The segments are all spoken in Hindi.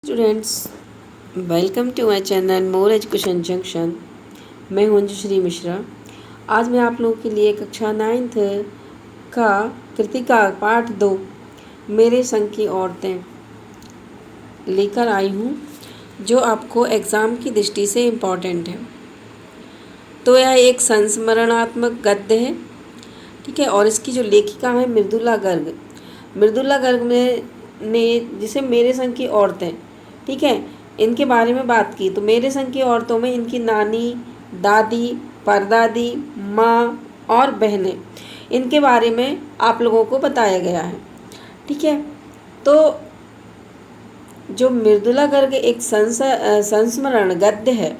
Students, welcome to my channel more education junction. मैं हूं अंजुश्री मिश्रा। आज मैं आप लोगों के लिए कक्षा 9th का कृतिका पाठ 2 मेरे संग की औरतें लेकर आई हूं, जो आपको एग्ज़ाम की दृष्टि से इम्पॉर्टेंट है। तो यह एक संस्मरणात्मक गद्य है, ठीक है। और इसकी जो लेखिका है मृदुला गर्ग। मृदुला गर्ग ने जिसे मेरे संग की औरतें, ठीक है, इनके बारे में बात की। तो मेरे संग की औरतों में इनकी नानी, दादी, परदादी, माँ और बहनें, इनके बारे में आप लोगों को बताया गया है, ठीक है। तो जो मृदुला गर्ग एक संस्मरण गद्य है,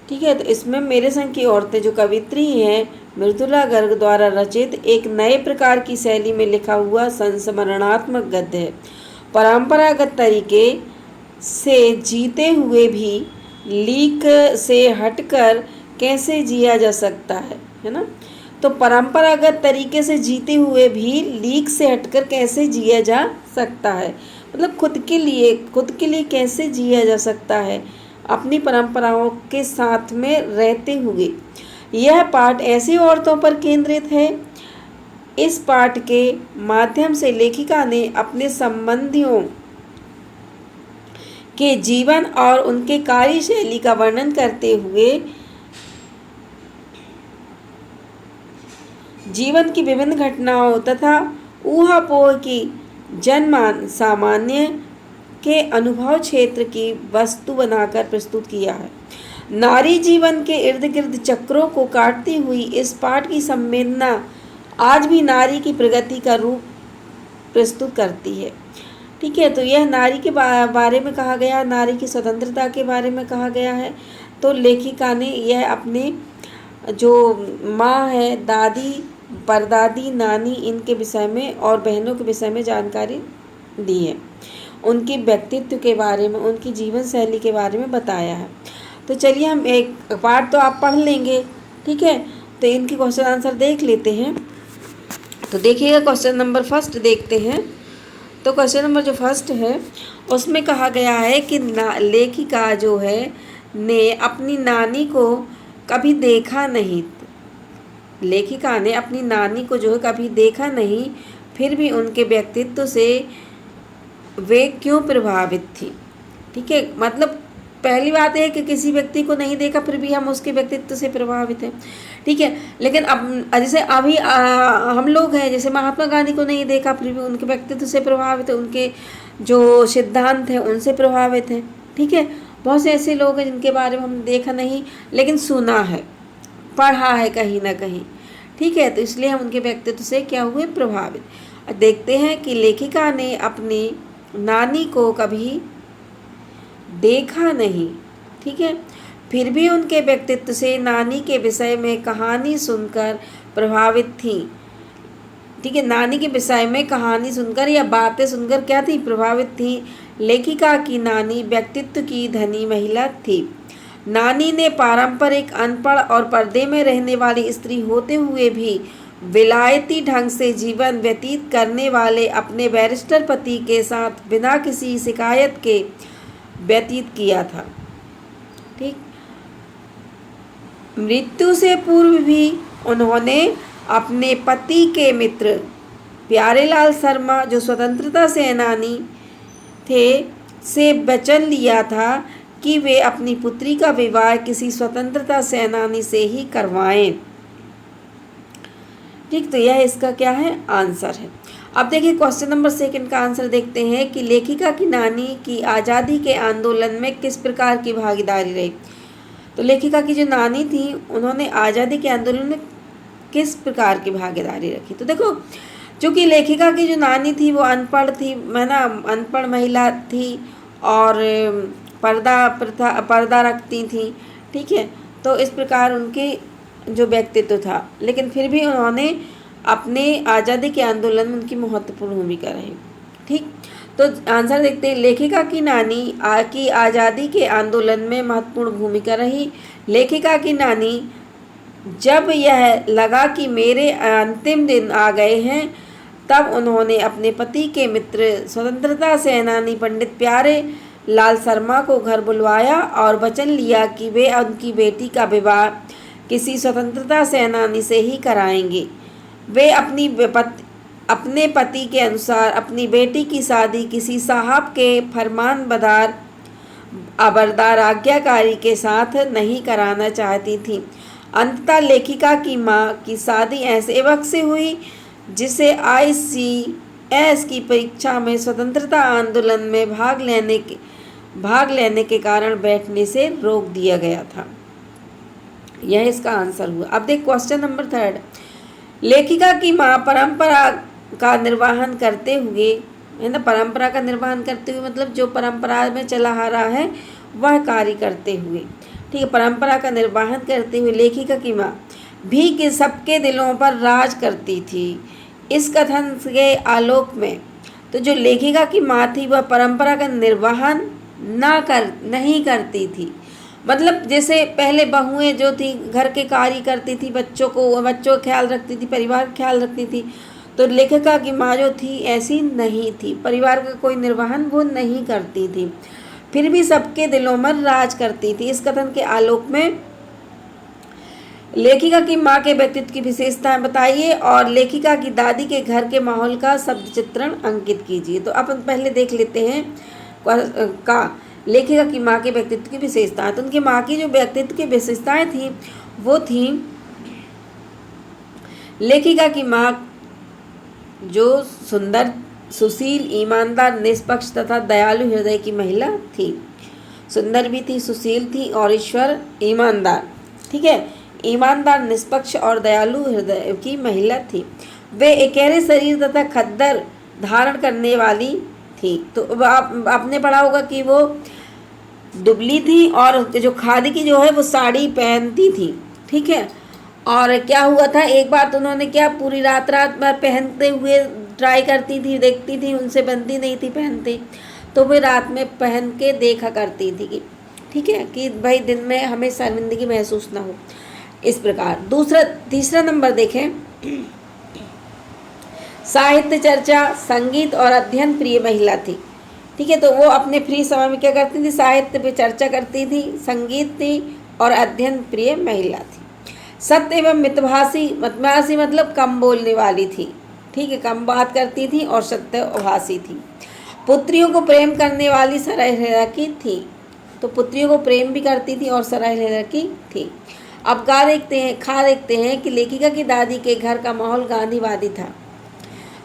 ठीक है। तो इसमें मेरे संग की औरतें जो कवित्री हैं मृदुला गर्ग द्वारा रचित एक नए प्रकार की शैली में लिखा हुआ संस्मरणात्मक गद्य है। परंपरागत तरीके से जीते हुए भी लीक से हटकर कैसे जिया जा सकता है ना। तो परंपरागत तरीके से जीते हुए भी लीक से हटकर कैसे जिया जा सकता है, मतलब खुद के लिए कैसे जिया जा सकता है अपनी परंपराओं के साथ में रहते हुए। यह पाठ ऐसी औरतों पर केंद्रित है। इस पाठ के माध्यम से लेखिका ने अपने संबंधियों के जीवन और उनके कार्यशैली का वर्णन करते हुए जीवन की विभिन्न घटनाओं तथा ऊहापोह की जनमान सामान्य के अनुभव क्षेत्र की वस्तु बनाकर प्रस्तुत किया है। नारी जीवन के इर्द गिर्द चक्रों को काटती हुई इस पाठ की संवेदना आज भी नारी की प्रगति का रूप प्रस्तुत करती है, ठीक है। तो यह नारी के बारे में कहा गया, नारी की स्वतंत्रता के बारे में कहा गया है। तो लेखिका ने यह अपने जो माँ है, दादी, परदादी, नानी, इनके विषय में और बहनों के विषय में जानकारी दी है। उनके व्यक्तित्व के बारे में, उनकी जीवन शैली के बारे में बताया है। तो चलिए हम एक पार्ट तो आप पढ़ लेंगे, ठीक है। तो इनके क्वेश्चन आंसर देख लेते हैं। तो देखिएगा क्वेश्चन नंबर फर्स्ट देखते हैं। तो क्वेश्चन नंबर जो फर्स्ट है उसमें कहा गया है कि लेखिका जो है ने अपनी नानी को कभी देखा नहीं। लेखिका ने अपनी नानी को जो है कभी देखा नहीं, फिर भी उनके व्यक्तित्व से वे क्यों प्रभावित थी, ठीक है। मतलब पहली बात है कि किसी व्यक्ति को नहीं देखा फिर भी हम उसके व्यक्तित्व से प्रभावित हैं, ठीक है। लेकिन अब जैसे अभी हम लोग हैं, जैसे महात्मा गांधी को नहीं देखा फिर भी उनके व्यक्तित्व से प्रभावित है, उनके जो सिद्धांत हैं उनसे प्रभावित हैं, ठीक है। बहुत से ऐसे लोग हैं जिनके बारे में हम देखा नहीं लेकिन सुना है, पढ़ा है कहीं ना कहीं, ठीक है। तो इसलिए हम उनके व्यक्तित्व से क्या हुए, प्रभावित। देखते हैं कि लेखिका ने अपनी नानी को कभी देखा नहीं, ठीक है, फिर भी उनके व्यक्तित्व से नानी के विषय में कहानी सुनकर प्रभावित थी, ठीक है। नानी के विषय में कहानी सुनकर या बातें सुनकर क्या थी, प्रभावित थी। लेखिका की नानी व्यक्तित्व की धनी महिला थी। नानी ने पारंपरिक, अनपढ़ और पर्दे में रहने वाली स्त्री होते हुए भी विलायती ढंग से जीवन व्यतीत करने वाले अपने बैरिस्टर पति के साथ बिना किसी शिकायत के व्यतीत किया था, ठीक। मृत्यु से पूर्व भी उन्होंने अपने पति के मित्र प्यारेलाल शर्मा, जो स्वतंत्रता सेनानी थे, से वचन लिया था कि वे अपनी पुत्री का विवाह किसी स्वतंत्रता सेनानी से ही करवाएं, ठीक। तो यह इसका क्या है, आंसर है। अब देखिए क्वेश्चन नंबर सेकंड का आंसर देखते हैं कि लेखिका की नानी की आज़ादी के आंदोलन में किस प्रकार की भागीदारी रही। तो लेखिका की जो नानी थी उन्होंने आज़ादी के आंदोलन में किस प्रकार की भागीदारी रखी। तो देखो, चूँकि लेखिका की जो नानी थी वो अनपढ़ थी, है ना, अनपढ़ महिला थी और पर्दा रखती थी, ठीक है। तो इस प्रकार उनके जो व्यक्तित्व था, लेकिन फिर भी उन्होंने अपने आज़ादी के आंदोलन में उनकी महत्वपूर्ण भूमिका रही, ठीक। तो आंसर देखते हैं, लेखिका की नानी की आज़ादी के आंदोलन में महत्वपूर्ण भूमिका रही। लेखिका की नानी जब यह लगा कि मेरे अंतिम दिन आ गए हैं तब उन्होंने अपने पति के मित्र स्वतंत्रता सेनानी पंडित प्यारे लाल शर्मा को घर बुलवाया और वचन लिया कि वे उनकी बेटी का विवाह किसी स्वतंत्रता सेनानी से ही कराएंगे। वे अपने पति के अनुसार अपनी बेटी की शादी किसी साहब के फरमानबरदार अबरदार आज्ञाकारी के साथ नहीं कराना चाहती थी। अंततः लेखिका की मां की शादी ऐसे वक्त से हुई जिसे ICS की परीक्षा में स्वतंत्रता आंदोलन में भाग लेने के कारण बैठने से रोक दिया गया था। यह इसका आंसर हुआ। अब देख क्वेश्चन नंबर 3। लेखिका की मां परंपरा का निर्वहन करते हुए, है ना, परंपरा का निर्वहन करते हुए मतलब जो परंपरा में चला आ रहा है वह कार्य करते हुए, ठीक है, परंपरा का निर्वहन करते हुए लेखिका की मां भी कि सबके दिलों पर राज करती थी। इस कथन के आलोक में तो जो लेखिका की मां थी वह परंपरा का निर्वहन नहीं करती थी। मतलब जैसे पहले बहुएं जो थी घर के कार्य करती थी, बच्चों का ख्याल रखती थी, परिवार का ख्याल रखती थी, तो लेखिका की माँ जो थी ऐसी नहीं थी, परिवार का कोई निर्वहन वो नहीं करती थी, फिर भी सबके दिलों में राज करती थी। इस कथन के आलोक में लेखिका की माँ के व्यक्तित्व की विशेषताएं बताइए और लेखिका की दादी के घर के माहौल का शब्द चित्रण अंकित कीजिए। तो अपन पहले देख लेते हैं का लेखिका की माँ के व्यक्तित्व की विशेषताएं। तो उनकी माँ की जो व्यक्तित्व की विशेषताएं थी वो थी, लेखिका की माँ जो सुंदर, सुशील, ईमानदार, निष्पक्ष तथा दयालु हृदय की महिला थी। सुंदर भी थी, सुशील थी और ईमानदार, ठीक है, ईमानदार, निष्पक्ष और दयालु हृदय की महिला थी। वे एकेरे शरीर तथा खद्दर धारण करने वाली थी। तो आपने पढ़ा होगा कि वो दुबली थी और जो खादी की जो है वो साड़ी पहनती थी, ठीक है। और क्या हुआ था, एक बार तो उन्होंने क्या पूरी रात भर पहनते हुए ट्राई करती थी, देखती थी, उनसे बनती नहीं थी पहनते, तो वे रात में पहन के देखा करती थी, ठीक है, कि भाई दिन में हमें शर्मिंदगी महसूस ना हो। इस प्रकार तीसरा नंबर देखें, साहित्य चर्चा, संगीत और अध्ययन प्रिय महिला थी, ठीक है। तो वो अपने फ्री समय में क्या करती थी, साहित्य पे चर्चा करती थी, संगीत थी और अध्ययन प्रिय महिला थी। सत्य एवं मितभाषी मतलब कम बोलने वाली थी, ठीक है, कम बात करती थी और सत्यभाषी थी। पुत्रियों को प्रेम करने वाली सरल हृदय की थी, तो पुत्रियों को प्रेम भी करती थी और सरल हृदय की थी। अब देखते हैं कि लेखिका की दादी के घर का माहौल गांधीवादी था।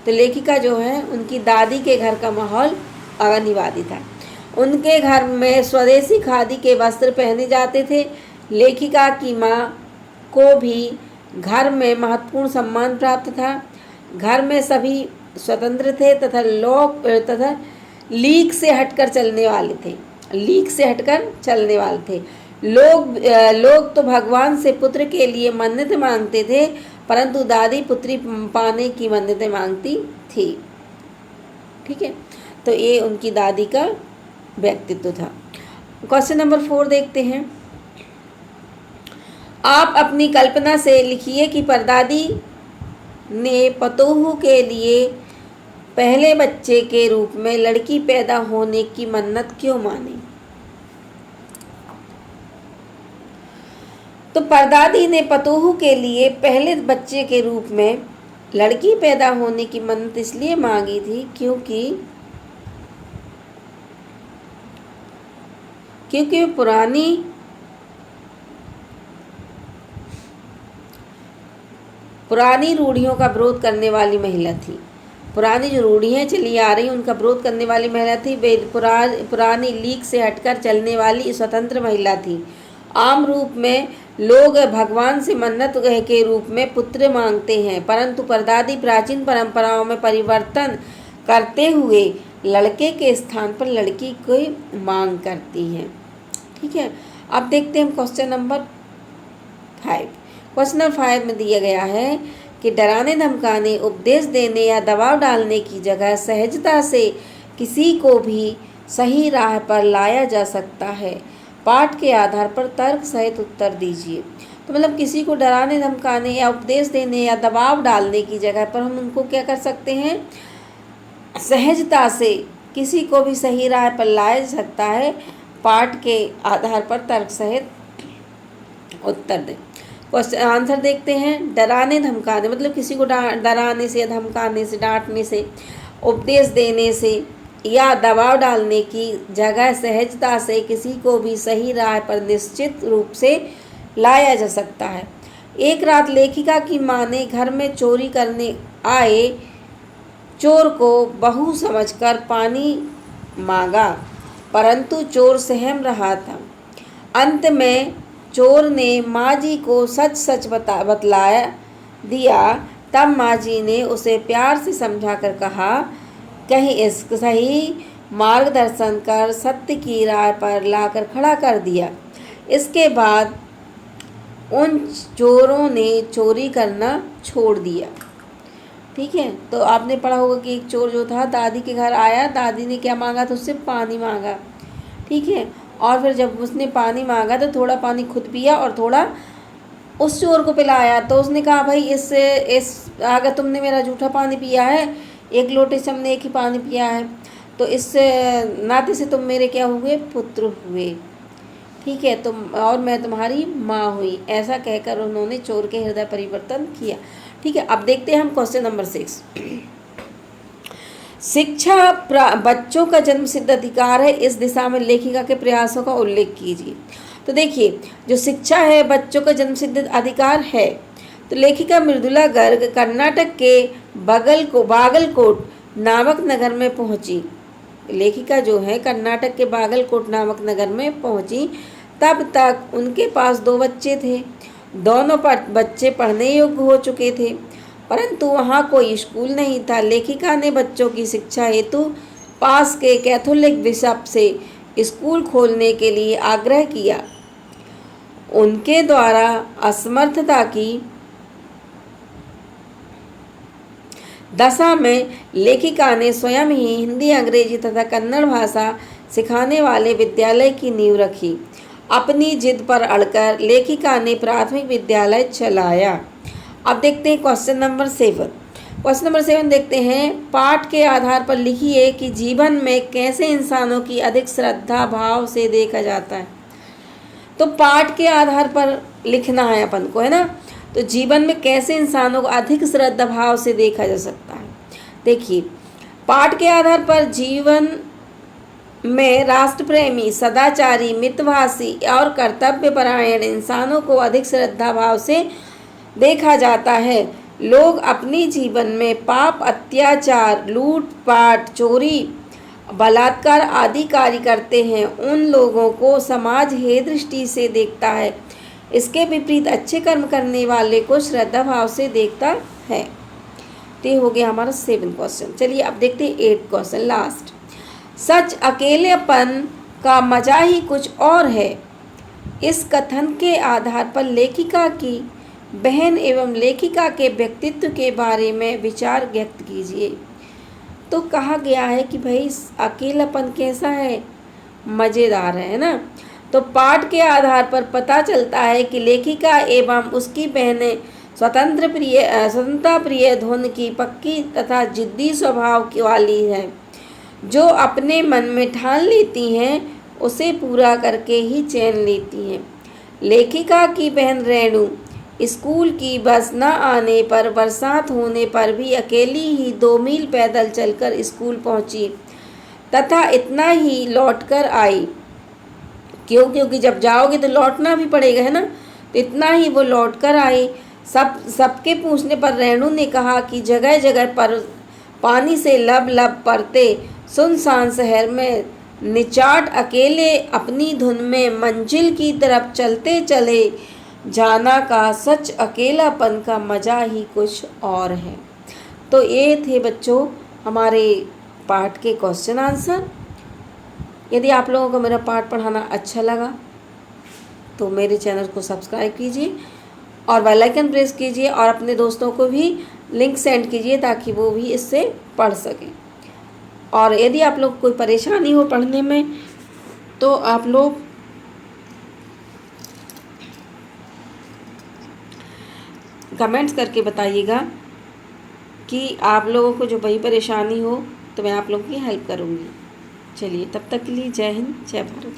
तो लेखिका जो है उनकी दादी के घर का माहौल गांधीवादी था। उनके घर में स्वदेशी खादी के वस्त्र पहने जाते थे। लेखिका की माँ को भी घर में महत्वपूर्ण सम्मान प्राप्त था। घर में सभी स्वतंत्र थे तथा लीक से हटकर चलने वाले थे। लोग तो भगवान से पुत्र के लिए मन्नत मांगते थे, परंतु दादी पुत्री पाने की मन्नतें मांगती थी, ठीक है। तो ये उनकी दादी का व्यक्तित्व था। क्वेश्चन नंबर 4 देखते हैं। आप अपनी कल्पना से लिखिए कि परदादी ने पतोहू के लिए पहले बच्चे के रूप में लड़की पैदा होने की मन्नत क्यों मानी। तो परदादी ने पतोहू के लिए पहले बच्चे के रूप में लड़की पैदा होने की मन्नत इसलिए मांगी थी क्योंकि पुरानी रूढ़ियों का विरोध करने वाली महिला थी। पुरानी जो रूढ़ियाँ चली आ रही उनका विरोध करने वाली महिला थी। वे पुरानी लीक से हटकर चलने वाली स्वतंत्र महिला थी। आम रूप में लोग भगवान से मन्नत के रूप में पुत्र मांगते हैं, परंतु परदादी प्राचीन परंपराओं में परिवर्तन करते हुए लड़के के स्थान पर लड़की की मांग करती हैं, ठीक है। अब देखते हैं क्वेश्चन नंबर 5। क्वेश्चन नंबर 5 में दिया गया है कि डराने धमकाने, उपदेश देने या दबाव डालने की जगह सहजता से किसी को भी सही राह पर लाया जा सकता है। पाठ के आधार पर तर्क सहित उत्तर दीजिए। तो मतलब किसी को डराने धमकाने या उपदेश देने या दबाव डालने की जगह पर हम उनको क्या कर सकते हैं, सहजता से किसी को भी सही राह पर लाया जा सकता है। पाठ के आधार पर तर्क सहित उत्तर दें। क्वेश्चन आंसर देखते हैं। डराने धमकाने मतलब किसी को डराने से या धमकाने से, डांटने से, उपदेश देने से या दबाव डालने की जगह सहजता से किसी को भी सही राह पर निश्चित रूप से लाया जा सकता है। एक रात लेखिका की माँ ने घर में चोरी करने आए चोर को बहू समझकर पानी मांगा, परंतु चोर सहम रहा था। अंत में चोर ने माँ जी को सच सच बतलाया दिया। तब माँ जी ने उसे प्यार से समझाकर कहा, कहीं इसका सही मार्गदर्शन कर सत्य की राह पर लाकर खड़ा कर दिया। इसके बाद उन चोरों ने चोरी करना छोड़ दिया। ठीक है, तो आपने पढ़ा होगा कि एक चोर जो था दादी के घर आया, दादी ने क्या मांगा तो उससे पानी मांगा। ठीक है, और फिर जब उसने पानी मांगा तो थोड़ा पानी खुद पिया और थोड़ा उस चोर को पिलाया। तो उसने कहा, भाई इस अगर तुमने मेरा जूठा पानी पिया है, एक लोटे से हमने एक ही पानी पिया है, तो इस नाते से तुम मेरे क्या हुए, पुत्र हुए। ठीक है, तुम और मैं तुम्हारी माँ हुई। ऐसा कहकर उन्होंने चोर के हृदय परिवर्तन किया। ठीक है, अब देखते हैं हम क्वेश्चन नंबर 6। शिक्षा बच्चों का जन्मसिद्ध अधिकार है, इस दिशा में लेखिका के प्रयासों का उल्लेख कीजिए। तो देखिए, जो शिक्षा है बच्चों का जन्मसिद्ध अधिकार है, तो लेखिका मृदुला गर्ग कर्नाटक के बागलकोट नामक नगर में पहुंची। लेखिका जो है कर्नाटक के बागलकोट नामक नगर में पहुंची। तब तक उनके पास 2 बच्चे थे। दोनों बच्चे पढ़ने योग्य हो चुके थे, परंतु वहाँ कोई स्कूल नहीं था। लेखिका ने बच्चों की शिक्षा हेतु पास के कैथोलिक बिशप से स्कूल खोलने के लिए आग्रह किया। उनके द्वारा असमर्थता की दशा में लेखिका ने स्वयं ही हिंदी, अंग्रेजी तथा कन्नड़ भाषा सिखाने वाले विद्यालय की नींव रखी। अपनी जिद पर अड़कर लेखिका ने प्राथमिक विद्यालय चलाया। अब देखते हैं क्वेश्चन नंबर 7। क्वेश्चन नंबर 7 देखते हैं। पाठ के आधार पर लिखिए कि जीवन में कैसे इंसानों की अधिक श्रद्धा भाव से देखा जाता है। तो पाठ के आधार पर लिखना है अपन को, है ना। तो जीवन में कैसे इंसानों को अधिक श्रद्धा भाव से देखा जा सकता है। देखिए, पाठ के आधार पर जीवन में राष्ट्रप्रेमी, सदाचारी, मितभाषी और कर्तव्यपरायण इंसानों को अधिक श्रद्धा भाव से देखा जाता है। लोग अपनी जीवन में पाप, अत्याचार, लूटपाट, चोरी, बलात्कार आदि कार्य करते हैं। उन लोगों को समाज हे दृष्टि से देखता है। इसके विपरीत अच्छे कर्म करने वाले को श्रद्धा भाव से देखता है। तो ये हो गया हमारा 7 क्वेश्चन। चलिए अब देखते हैं 8 क्वेश्चन, लास्ट। सच अकेलेपन का मजा ही कुछ और है। इस कथन के आधार पर लेखिका की बहन एवं लेखिका के व्यक्तित्व के बारे में विचार व्यक्त कीजिए। तो कहा गया है कि भाई अकेलापन कैसा है, मज़ेदार है ना। तो पाठ के आधार पर पता चलता है कि लेखिका एवं उसकी बहनें स्वतंत्रता प्रिय, धुन की पक्की तथा जिद्दी स्वभाव की वाली है, जो अपने मन में ठान लेती हैं उसे पूरा करके ही चैन लेती हैं। लेखिका की बहन रेणु स्कूल की बस न आने पर बरसात होने पर भी अकेली ही 2 मील पैदल चलकर स्कूल पहुंची तथा इतना ही लौटकर आई। क्योंकि जब जाओगे तो लौटना भी पड़ेगा, है ना। तो इतना ही वो लौटकर आई। सबके पूछने पर रेणु ने कहा कि जगह जगह पर पानी से लब लब पड़ते सुनसान शहर में निचाट अकेले अपनी धुन में मंजिल की तरफ चलते चले जाना का सच अकेलापन का मज़ा ही कुछ और है। तो ये थे बच्चों हमारे पाठ के क्वेश्चन आंसर। यदि आप लोगों को मेरा पाठ पढ़ाना अच्छा लगा तो मेरे चैनल को सब्सक्राइब कीजिए और बेल आइकन प्रेस कीजिए और अपने दोस्तों को भी लिंक सेंड कीजिए ताकि वो भी इससे पढ़ सकें। और यदि आप लोग कोई परेशानी हो पढ़ने में तो आप लोग कमेंट्स करके बताइएगा कि आप लोगों को जो वही परेशानी हो तो मैं आप लोगों की हेल्प करूँगी। चलिए, तब तक के लिए जय हिंद, जय भारत।